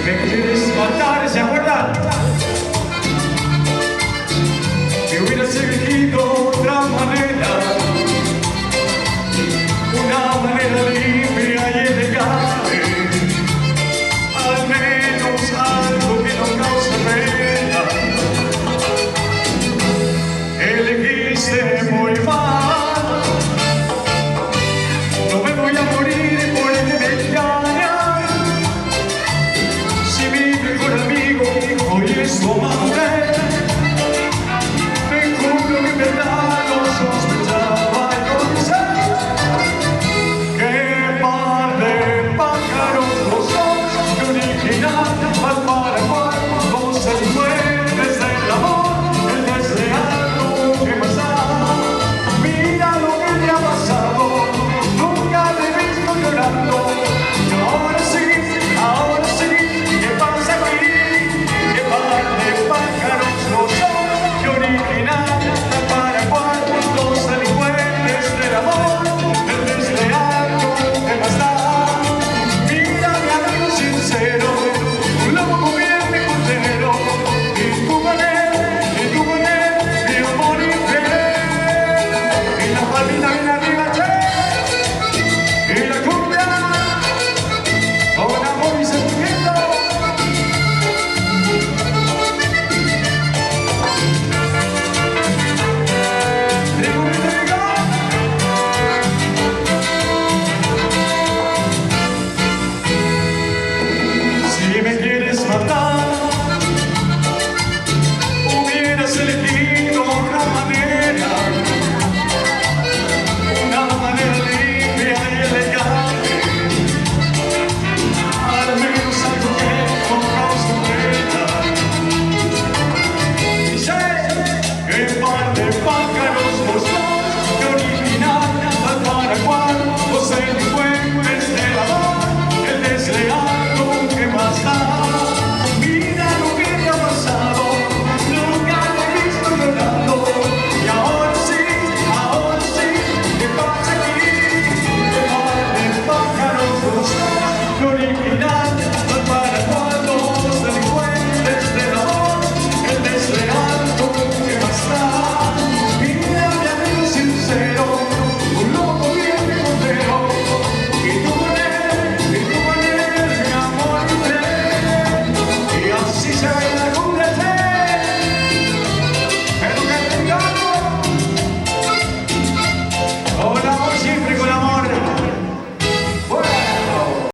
me quieres matar, ¿se acuerdan? Que hubieras elegido otra manera, una manera limpia y elegante, al menos algo que no cause pena. Elegiste muy mal, no me voy a morir por el que me engaña. Si mi mejor amigo hoy es tu amante, te juro que en verdad no sospechaba. Yo sé que par de pájaros los dos, que original al